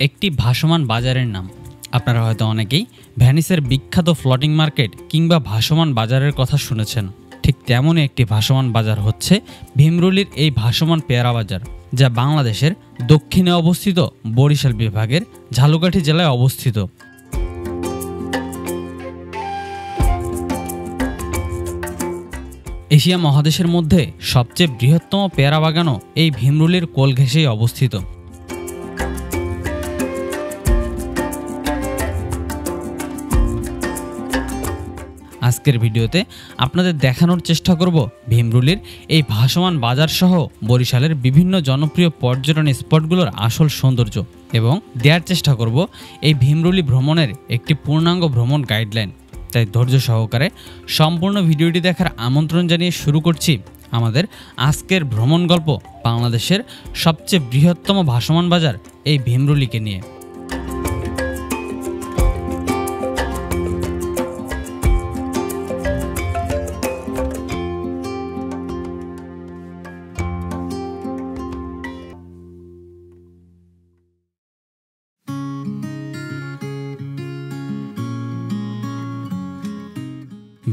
একটি ভাসমান বাজারের নাম। আপনারা হয়তো অনেকেই ভেনিসের বিখ্যাত ফ্লোটিং মার্কেট কিংবা ভাসমান বাজারের কথা শুনেছেন। ঠিক তেমনই একটি ভাসমান বাজার হচ্ছে ভীমরুলির এই ভাসমান পেয়ারা বাজার, যা বাংলাদেশের দক্ষিণে অবস্থিত বরিশাল বিভাগের ঝালকাঠি জেলায় অবস্থিত। এশিয়া মহাদেশের মধ্যে সবচেয়ে বৃহত্তম পেয়ারা বাগানও এই ভীমরুলির কোল ঘেঁষেই অবস্থিত। আজকের ভিডিওতে আপনাদের দেখানোর চেষ্টা করব ভীমরুলির এই ভাসমান বাজার সহ বরিশালের বিভিন্ন জনপ্রিয় পর্যটন স্পটগুলোর আসল সৌন্দর্য, এবং দেওয়ার চেষ্টা করব এই ভীমরুলি ভ্রমণের একটি পূর্ণাঙ্গ ভ্রমণ গাইডলাইন। তাই ধৈর্য সহকারে সম্পূর্ণ ভিডিওটি দেখার আমন্ত্রণ জানিয়ে শুরু করছি আমাদের আজকের ভ্রমণ গল্প বাংলাদেশের সবচেয়ে বৃহত্তম ভাসমান বাজার এই ভীমরুলিকে নিয়ে।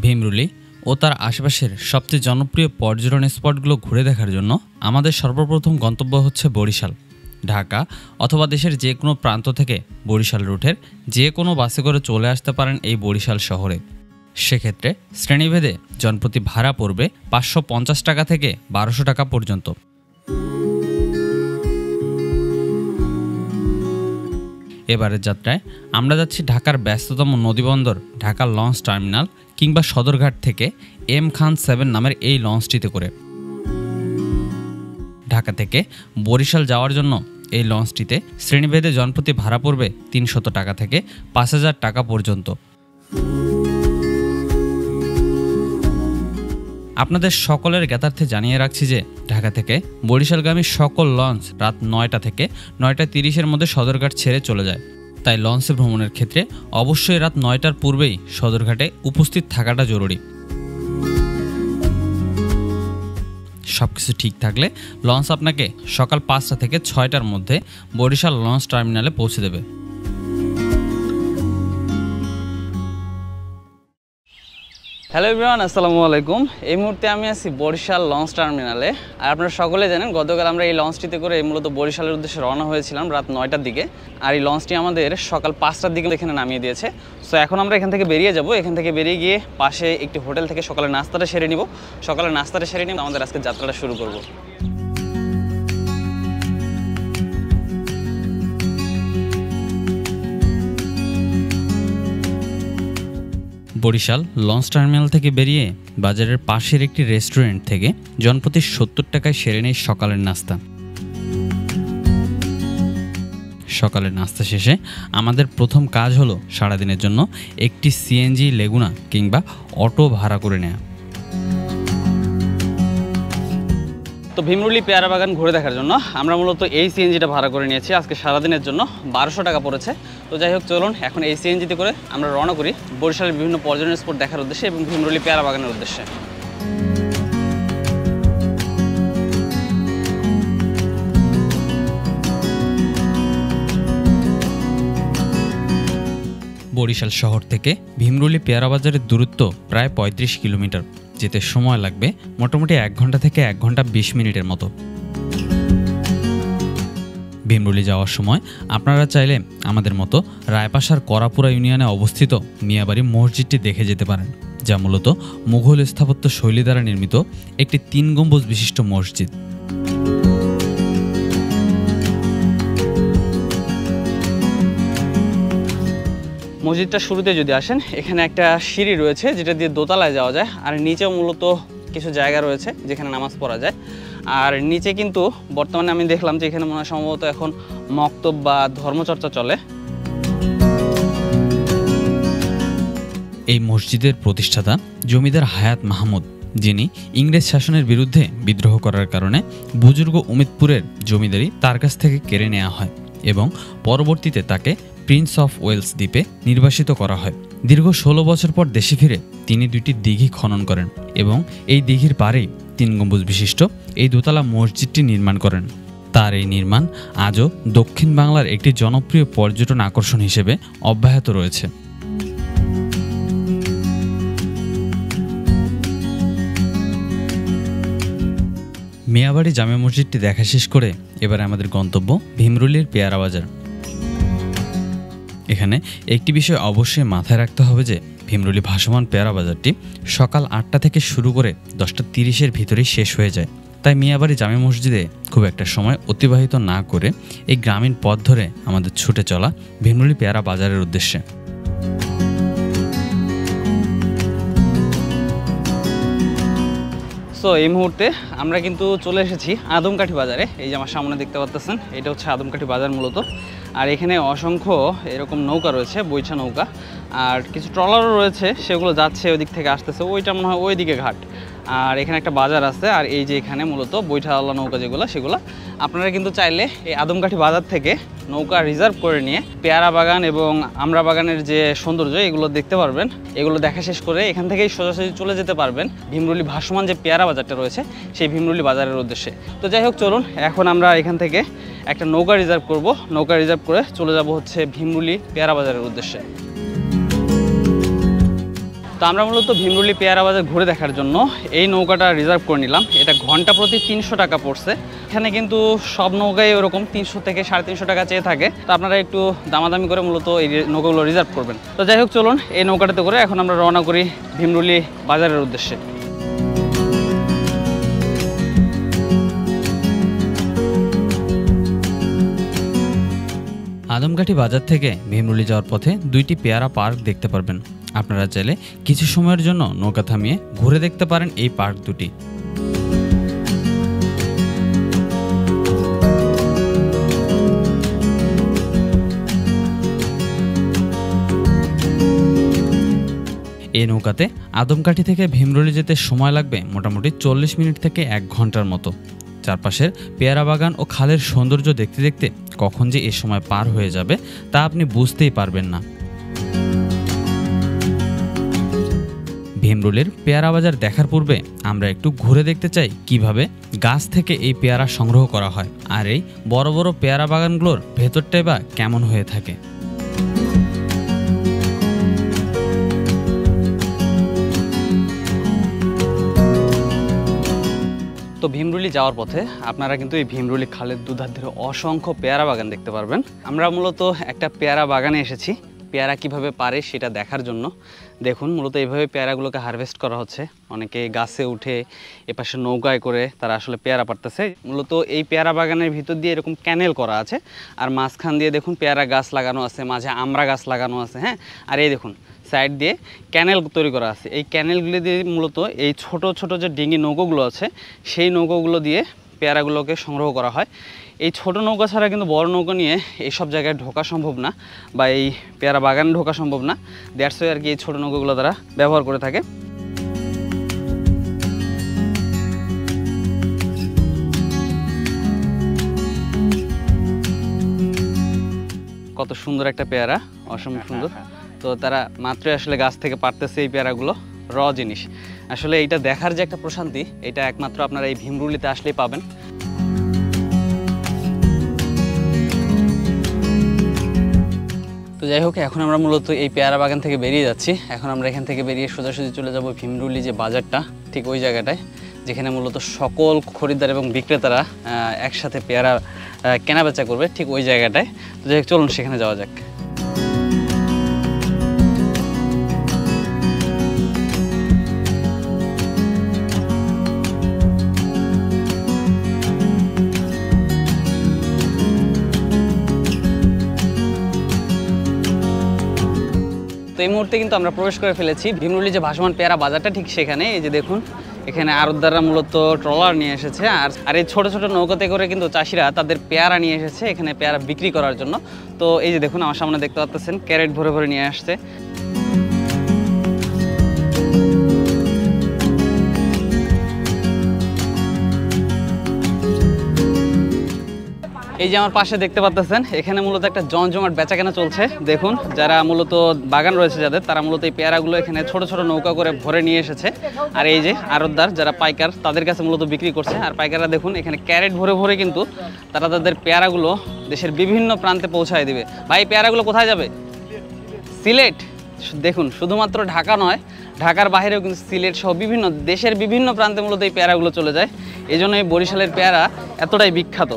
ভীমরুলি ও তার আশেপাশের সবচেয়ে জনপ্রিয় পর্যটন স্পটগুলো ঘুরে দেখার জন্য আমাদের সর্বপ্রথম গন্তব্য হচ্ছে বরিশাল। ঢাকা অথবা দেশের যে কোনো প্রান্ত থেকে বরিশাল রুটের যে কোনো বাসে করে চলে আসতে পারেন এই বরিশাল শহরে। সেক্ষেত্রে শ্রেণীভেদে জনপ্রতি ভাড়া পড়বে 550 টাকা থেকে 1200 টাকা পর্যন্ত। এবারের যাত্রায় আমরা যাচ্ছি ঢাকার ব্যস্ততম নদীবন্দর ঢাকা লঞ্চ টার্মিনাল কিংবা সদরঘাট থেকে এম খান 7 নামের এই লঞ্চটিতে করে। ঢাকা থেকে বরিশাল যাওয়ার জন্য এই লঞ্চটিতে শ্রেণীভেদে জনপ্রতি ভাড়া পড়বে 300 টাকা থেকে 5000 টাকা পর্যন্ত। আপনাদের সকলের জ্ঞাতার্থে জানিয়ে রাখছি যে ঢাকা থেকে বরিশালগামী সকল লঞ্চ রাত 9টা থেকে 9টা 30-এর মধ্যে সদরঘাট ছেড়ে চলে যায়। তাই লঞ্চে ভ্রমণের ক্ষেত্রে অবশ্যই রাত 9টার পূর্বেই সদরঘাটে উপস্থিত থাকাটা জরুরি। সবকিছু ঠিক থাকলে লঞ্চ আপনাকে সকাল 5টা থেকে 6টার মধ্যে বরিশাল লঞ্চ টার্মিনালে পৌঁছে দেবে। হ্যালো এভরিওয়ান, আসসালামু আলাইকুম। এই মুহূর্তে আমি আছি বরিশাল লঞ্চ টার্মিনালে। আর আপনারা সকলে জানেন গতকাল আমরা এই লঞ্চটিতে করে মূলত বরিশালের উদ্দেশ্যে রওনা হয়েছিলাম রাত 9টার দিকে। আর এই লঞ্চটি আমাদের সকাল 5টার দিকে এখানে নামিয়ে দিয়েছে। সো এখন আমরা এখান থেকে বেরিয়ে যাব। এখান থেকে বেরিয়ে গিয়ে পাশে একটি হোটেল থেকে সকালে নাস্তাটা সেরে নিব। সকালে নাস্তাটা সেরে নিয়ে আমাদের আজকে যাত্রাটা শুরু করব। বরিশাল লঞ্চ টার্মিনাল থেকে বেরিয়ে বাজারের পাশের একটি রেস্টুরেন্ট থেকে জনপ্রতি 70 টাকায় সেরে নেই সকালের নাস্তা। সকালের নাস্তা শেষে আমাদের প্রথম কাজ হলো সারাদিনের জন্য একটি সিএনজি লেগুনা কিংবা অটো ভাড়া করে নেওয়া। তো ভীমরুলি পেয়ারা বাগান ঘুরে দেখার জন্য আমরা মূলত এই সিএনজিটা ভাড়া করে নিয়েছি। আজকে সারাদিনের জন্য 1200 টাকা পড়েছে। তো যাই হোক, চলুন এখন এই সিএনজিতে করে আমরা রওনা করি বরিশালের বিভিন্ন পর্যটন স্পট দেখার উদ্দেশ্যে এবং ভীমরুলি পেয়ারা বাগানের উদ্দেশ্যে। বরিশাল শহর থেকে ভীমরুলি পেয়ারা বাজারের দূরত্ব প্রায় 35 কিলোমিটার। যেতে সময় লাগবে মোটামুটি 1 ঘন্টা থেকে 1 ঘন্টা 20 মিনিটের মতো। ভীমরুলি যাওয়ার সময় আপনারা চাইলে আমাদের মতো রায়পাশার করাপুরা ইউনিয়নে অবস্থিত মিয়াবাড়ি মসজিদটি দেখে যেতে পারেন, যা মূলত মুঘল স্থাপত্য শৈলী দ্বারা নির্মিত একটি 3 গম্বুজ বিশিষ্ট মসজিদ। মসজিদটা শুরুতে যদি আসেন, এখানে একটা সিঁড়ি রয়েছে যেটা দিয়ে দোতলায় যাওয়া যায়। আর নিচেও মূলত কিছু জায়গা রয়েছে যেখানে নামাজ পড়া যায়। আর নিচে কিন্তু বর্তমানে আমি দেখলাম যে এখানে মনে হয় সম্ভবত এখন মক্তব বা ধর্মচর্চা চলে। এই মসজিদের প্রতিষ্ঠাতা জমিদার হায়াত মাহমুদ, যিনি ইংরেজ শাসনের বিরুদ্ধে বিদ্রোহ করার কারণে বুজুর্গ উমেদপুরের জমিদারি তার কাছ থেকে কেড়ে নেওয়া হয় এবং পরবর্তীতে তাকে প্রিন্স অফ ওয়েলস দ্বীপে নির্বাসিত করা হয়। দীর্ঘ 16 বছর পর দেশে ফিরে তিনি 2টি দিঘি খনন করেন এবং এই দিঘির পাড়েই 3 গম্বুজ বিশিষ্ট এই দোতলা মসজিদটি নির্মাণ করেন। তার এই নির্মাণ আজও দক্ষিণ বাংলার একটি জনপ্রিয় পর্যটন আকর্ষণ হিসেবে অব্যাহত রয়েছে। মিয়াবাড়ি জামে মসজিদটি দেখা শেষ করে এবারে আমাদের গন্তব্য ভীমরুলির পেয়ারা বাজার। এখানে একটি বিষয় অবশ্যই মাথায় রাখতে হবে যে ভীমরুলি ভাসমান পেয়ারা বাজারটি সকাল 8টা থেকে শুরু করে 10:30-এর ভিতরেই শেষ হয়ে যায়। তাই মিয়াবাড়ি জামে মসজিদে খুব একটা সময় অতিবাহিত না করে এই গ্রামীণ পথ ধরে আমাদের ছুটে চলা ভীমরুলি পেয়ারা বাজারের উদ্দেশ্যে। সো এই মুহূর্তে আমরা কিন্তু চলে এসেছি আদমকাঠি বাজারে। এই যে আমার সামনে দেখতে পাচ্ছেন, এটা হচ্ছে আদমকাঠি বাজার মূলত। আর এখানে অসংখ্য এরকম নৌকা রয়েছে, বৈঠা নৌকা, আর কিছু ট্রলারও রয়েছে, সেগুলো যাচ্ছে ওই দিক থেকে আসতেছে, ওইটা মনে হয় ওই দিকে ঘাট। আর এখানে একটা বাজার আছে, আর এই যে এখানে মূলত বৈঠাওয়ালা নৌকা যেগুলো, সেগুলো আপনারা কিন্তু চাইলে এই আদমকাঠি বাজার থেকে নৌকা রিজার্ভ করে নিয়ে পেয়ারা বাগান এবং আমড়া বাগানের যে সৌন্দর্য এগুলো দেখতে পারবেন। এগুলো দেখা শেষ করে এখান থেকেই সোজাসুজি চলে যেতে পারবেন ভীমরুলি ভাসমান যে পেয়ারা বাজারটা রয়েছে সেই ভীমরুলি বাজারের উদ্দেশ্যে। তো যাই হোক, চলুন এখন আমরা এখান থেকে একটা নৌকা রিজার্ভ করব। নৌকা রিজার্ভ করে চলে যাব হচ্ছে ভীমরুলি পেয়ারা বাজারের উদ্দেশ্যে। তো আমরা মূলত ভীমরুলি পেয়ারা বাজার ঘুরে দেখার জন্য এই নৌকাটা রিজার্ভ করে নিলাম। এটা ঘন্টা প্রতি 300 টাকা পড়ছে। এখানে কিন্তু সব নৌকায় ওরকম 300 থেকে 350 টাকা চেয়ে থাকে। তো আপনারা একটু দামাদামি করে মূলত এই নৌকাগুলো রিজার্ভ করবেন। তো যাই হোক, চলুন এই নৌকাটাতে করে এখন আমরা রওনা করি ভীমরুলি বাজারের উদ্দেশ্যে। আদমকাঠি বাজার থেকে ভীমরুলি যাওয়ার পথে 2টি পেয়ারা পার্ক দেখতে পারবেন। আপনারা চাইলে কিছু সময়ের জন্য নৌকা থামিয়ে ঘুরে দেখতে পারেন এই পার্ক দুটি। এই নৌকাতে আদমকাঠি থেকে ভীমরুলি যেতে সময় লাগবে মোটামুটি 40 মিনিট থেকে 1 ঘন্টার মতো। চারপাশের পেয়ারা বাগান ও খালের সৌন্দর্য দেখতে দেখতে কখন যে এ সময় পার হয়ে যাবে তা আপনি বুঝতেই পারবেন না। ভীমরুলির পেয়ারা বাজার দেখার পূর্বে আমরা একটু ঘুরে দেখতে চাই কিভাবে গাছ থেকে এই পেয়ারা সংগ্রহ করা হয় আর এই বড় বড় পেয়ারা বাগানগুলোর ভেতরটাই বা কেমন হয়ে থাকে। তো ভীমরুলি যাওয়ার পথে আপনারা কিন্তু এই ভীমরুলি খালের দুধার ধরে অসংখ্য পেয়ারা বাগান দেখতে পারবেন। আমরা মূলত একটা পেয়ারা বাগানে এসেছি পেয়ারা কিভাবে পারে সেটা দেখার জন্য। দেখুন, মূলত এইভাবে পেয়ারাগুলোকে হারভেস্ট করা হচ্ছে। অনেকে গাছে উঠে এপাশে নৌকায় করে তারা আসলে পেয়ারা পারতেছে। মূলত এই পেয়ারা বাগানের ভিতর দিয়ে এরকম ক্যানেল করা আছে, আর মাঝখান দিয়ে দেখুন পেয়ারা গাছ লাগানো আছে, মাঝে আমড়া গাছ লাগানো আছে। হ্যাঁ, আর এই দেখুন সাইড দিয়ে ক্যানেল তৈরি করা আছে। এই ক্যানেলগুলি দিয়ে মূলত এই ছোট ছোট যে ডিঙি নৌকোগুলো আছে সেই নৌকোগুলো দিয়ে পেয়ারাগুলোকে সংগ্রহ করা হয়। এই ছোট নৌকা ছাড়া কিন্তু বড় নৌকা নিয়ে এইসব জায়গায় ঢোকা সম্ভব না, বা এই পেয়ারা বাগানে ঢোকা সম্ভব না। দ্যাটস ওয়াই আর কি এই ছোটো নৌকাগুলো তারা ব্যবহার করে থাকে। কত সুন্দর একটা পেয়ারা, অসম্ভব সুন্দর। তো তারা মাত্রই আসলে গাছ থেকে পারতেছে এই পেয়ারাগুলো, র জিনিস। আসলে এইটা দেখার যে একটা প্রশান্তি, এটা একমাত্র আপনারা এই ভীমরুলিতে আসলেই পাবেন। তো যাই হোক, এখন আমরা মূলত এই পেয়ারা বাগান থেকে বেরিয়ে যাচ্ছি। এখন আমরা এখান থেকে বেরিয়ে সোজাসুজি চলে যাব ভীমরুলি যে বাজারটা, ঠিক ওই জায়গাটায় যেখানে মূলত সকল খরিদ্দার এবং বিক্রেতারা একসাথে পেয়ারা কেনাবেচা করবে, ঠিক ওই জায়গাটায়। তো যাই হোক, চলুন সেখানে যাওয়া যাক। তো এই মুহূর্তে কিন্তু আমরা প্রবেশ করে ফেলেছি ভীমরুলি যে ভাসমান পেয়ারা বাজারটা, ঠিক সেখানে। এই যে দেখুন, এখানে আড়তদাররা মূলত ট্রলার নিয়ে এসেছে, আর এই ছোট ছোট নৌকাতে করে কিন্তু চাষিরা তাদের পেয়ারা নিয়ে এসেছে এখানে পেয়ারা বিক্রি করার জন্য। তো এই যে দেখুন, আমার সামনে দেখতে পাচ্ছেন ক্যারেট ভরে ভরে নিয়ে আসছে। এই যে আমার পাশে দেখতে পাচ্ছেন এখানে মূলত একটা জমজমাট বেচাকেনা চলছে। দেখুন যারা মূলত বাগান রয়েছে যাদের, তারা মূলত এই পেয়ারাগুলো এখানে ছোট ছোট নৌকা করে ভরে নিয়ে এসেছে। আর এই যে আড়তদার যারা পাইকার, তাদের কাছে মূলত বিক্রি করছে। আর পাইকাররা দেখুন এখানে ক্যারেট ভরে ভরে কিন্তু তারা তাদের পেয়ারাগুলো দেশের বিভিন্ন প্রান্তে পৌঁছায় দিবে। ভাই পেয়ারাগুলো কোথায় যাবে? সিলেট। দেখুন শুধুমাত্র ঢাকা নয়, ঢাকার বাইরেও কিন্তু সিলেট সহ বিভিন্ন দেশের বিভিন্ন প্রান্তে মূলত এই পেয়ারাগুলো চলে যায়। এই জন্য এই বরিশালের পেয়ারা এতটাই বিখ্যাত।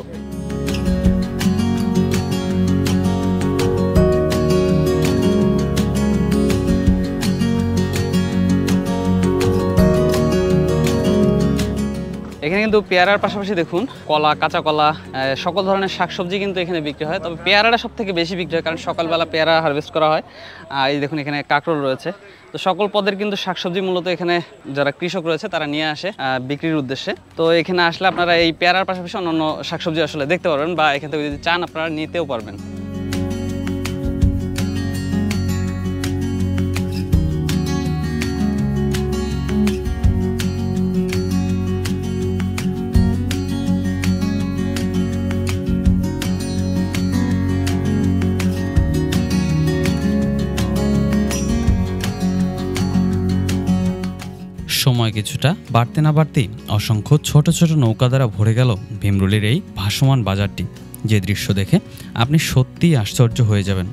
এখানে কিন্তু পেয়ারার পাশাপাশি দেখুন কলা, কাঁচা কলা, সকল ধরনের শাকসবজি কিন্তু এখানে বিক্রি হয়। তবে পেয়ারাটা সব থেকে বেশি বিক্রি হয়, কারণ সকালবেলা পেয়ারা হারভেস্ট করা হয়। এই দেখুন এখানে কাঁকরোল রয়েছে। তো সকল পদের কিন্তু শাকসবজি মূলত এখানে যারা কৃষক রয়েছে তারা নিয়ে আসে বিক্রির উদ্দেশ্যে। তো এখানে আসলে আপনারা এই পেয়ারার পাশাপাশি অন্যান্য শাকসবজি আসলে দেখতে পারবেন, বা এখান থেকে যদি চান আপনারা নিতেও পারবেন। সময় কিছুটা বাড়তে না বাড়তেই অসংখ্য ছোট ছোট নৌকা দ্বারা ভরে গেল ভীমরুলির এই ভাসমান বাজারটি। যে দৃশ্য দেখে আপনি সত্যিই আশ্চর্য হয়ে যাবেন।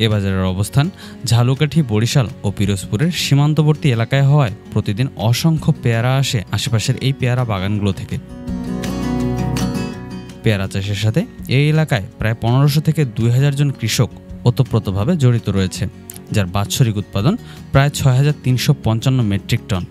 এ বাজারের অবস্থান ঝালকাঠি, বরিশাল ও পিরোজপুরের সীমান্তবর্তী এলাকায় হওয়ায় প্রতিদিন অসংখ্য পেয়ারা আসে আশেপাশের এই পেয়ারা বাগানগুলো থেকে। পেয়ারা চাষের সাথে এই এলাকায় প্রায় 1500 থেকে 2000 জন কৃষক ওতপ্রোতভাবে জড়িত রয়েছে, যার বাৎসরিক উৎপাদন প্রায় 6355 মেট্রিক টন।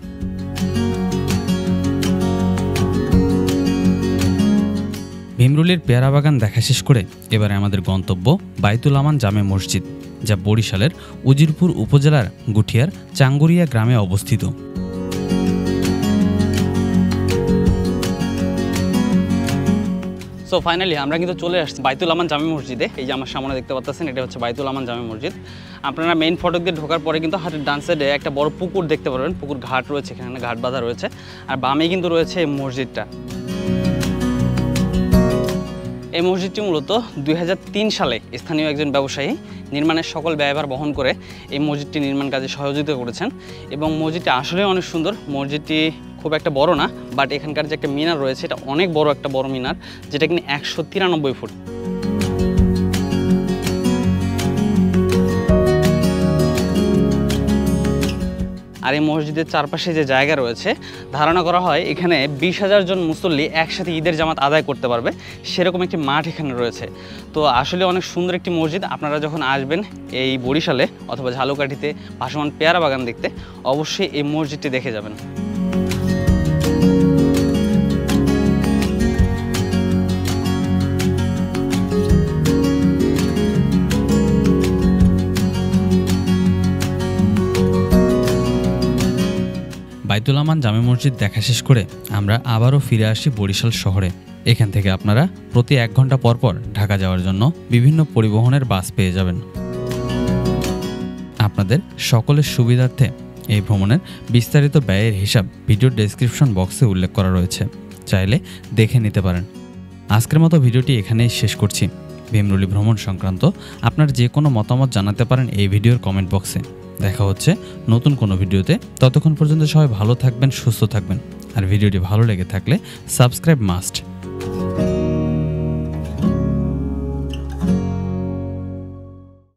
ভীমরুলির পেয়ারা বাগান দেখা শেষ করে এবারে আমাদের গন্তব্য বাইতুল আমান জামে মসজিদ, যা বরিশালের উজিরপুর উপজেলার গুঠিয়ার চাঙ্গুরিয়া গ্রামে অবস্থিত। সো ফাইনালি আমরা কিন্তু চলে আসছি বাইতুল আমান জামে মসজিদে। এই যে আমার সামনে দেখতে পাচ্ছেন, এটা হচ্ছে বাইতুল আমান জামে মসজিদ। আপনারা মেইন ফটক দিয়ে ঢোকার পরে কিন্তু হাতের ডান সাইডে একটা বড় পুকুর দেখতে পারবেন, পুকুর ঘাট রয়েছে, এখানে ঘাট বাঁধা রয়েছে। আর বামে কিন্তু রয়েছে এই মসজিদটা। এই মসজিদটি মূলত 2003 সালে স্থানীয় একজন ব্যবসায়ী নির্মাণের সকল ব্যয়ভার বহন করে এই মসজিদটি নির্মাণ কাজে সহযোগিতা করেছেন। এবং মসজিদটি আসলে অনেক সুন্দর। মসজিদটি খুব একটা বড় না, বাট এখানকার যে একটা মিনার রয়েছে এটা অনেক বড় একটা বড় মিনার, যেটা কিনা 193 ফুট। আর এই মসজিদের চারপাশে যে জায়গা রয়েছে, ধারণা করা হয় এখানে 20,000 জন মুসল্লি একসাথে ঈদের জামাত আদায় করতে পারবে, সেরকম একটি মাঠ এখানে রয়েছে। তো আসলে অনেক সুন্দর একটি মসজিদ। আপনারা যখন আসবেন এই বরিশালে অথবা ঝালকাঠিতে ভাসমান পেয়ারা বাগান দেখতে, অবশ্যই এই মসজিদটি দেখে যাবেন। বাইতুল আমান জামে মসজিদ দেখা শেষ করে আমরা আবারও ফিরে আসি বরিশাল শহরে। এখান থেকে আপনারা প্রতি 1 ঘন্টা পর পর ঢাকা যাওয়ার জন্য বিভিন্ন পরিবহনের বাস পেয়ে যাবেন। আপনাদের সকলের সুবিধার্থে এই ভ্রমণের বিস্তারিত ব্যয়ের হিসাব ভিডিওর ডেসক্রিপশন বক্সে উল্লেখ করা রয়েছে, চাইলে দেখে নিতে পারেন। আজকের মতো ভিডিওটি এখানেই শেষ করছি। ভীমরুলি ভ্রমণ সংক্রান্ত আপনার যে কোনো মতামত জানাতে পারেন এই ভিডিওর কমেন্ট বক্সে। দেখা হচ্ছে নতুন কোনো ভিডিওতে। ততক্ষণ পর্যন্ত সবাই ভালো থাকবেন, সুস্থ থাকবেন। আর ভিডিওটি ভালো লেগে থাকলে সাবস্ক্রাইব মাস্ট।